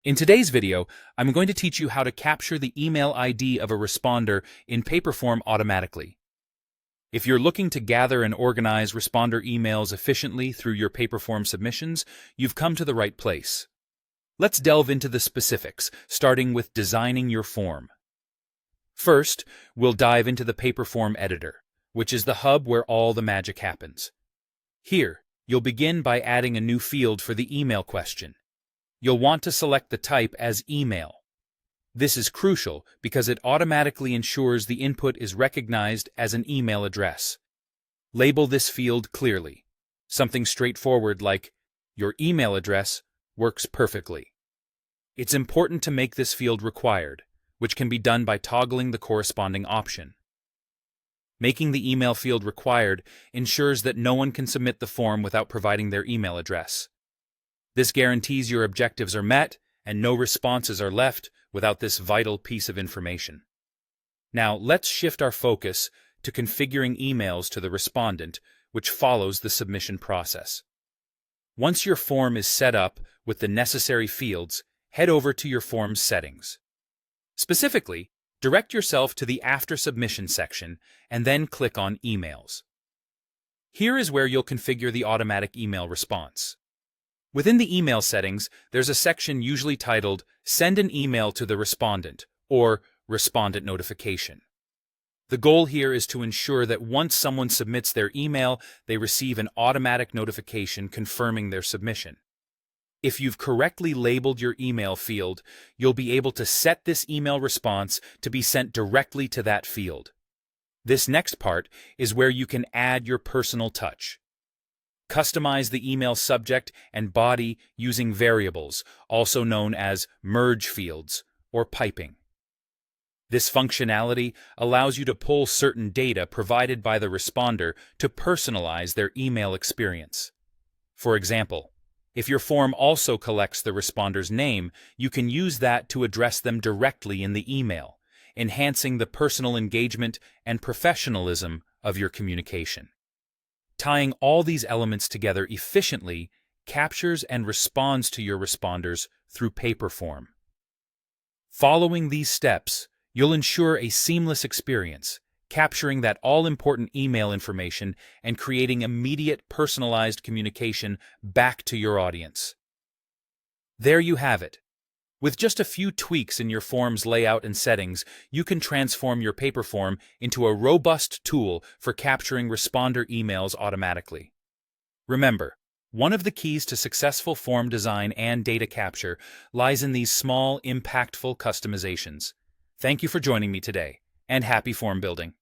In today's video, I'm going to teach you how to capture the email ID of a responder in Paperform automatically. If you're looking to gather and organize responder emails efficiently through your Paperform submissions, you've come to the right place. Let's delve into the specifics, starting with designing your form. First, we'll dive into the Paperform editor, which is the hub where all the magic happens. Here, you'll begin by adding a new field for the email question. You'll want to select the type as email. This is crucial because it automatically ensures the input is recognized as an email address. Label this field clearly. Something straightforward like, "Your email address" works perfectly. It's important to make this field required, which can be done by toggling the corresponding option. Making the email field required ensures that no one can submit the form without providing their email address. This guarantees your objectives are met and no responses are left without this vital piece of information. Now, let's shift our focus to configuring emails to the respondent, which follows the submission process. Once your form is set up with the necessary fields, head over to your form's settings. Specifically, direct yourself to the After Submission section and then click on Emails. Here is where you'll configure the automatic email response. Within the email settings, there's a section usually titled Send an Email to the Respondent or Respondent Notification. The goal here is to ensure that once someone submits their email, they receive an automatic notification confirming their submission. If you've correctly labeled your email field, you'll be able to set this email response to be sent directly to that field. This next part is where you can add your personal touch. Customize the email subject and body using variables, also known as merge fields or piping. This functionality allows you to pull certain data provided by the responder to personalize their email experience. For example, if your form also collects the responder's name, you can use that to address them directly in the email, enhancing the personal engagement and professionalism of your communication. Tying all these elements together efficiently captures and responds to your responders through Paperform. Following these steps, you'll ensure a seamless experience, capturing that all-important email information and creating immediate personalized communication back to your audience. There you have it. With just a few tweaks in your form's layout and settings, you can transform your Paperform into a robust tool for capturing responder emails automatically. Remember, one of the keys to successful form design and data capture lies in these small, impactful customizations. Thank you for joining me today, and happy form building.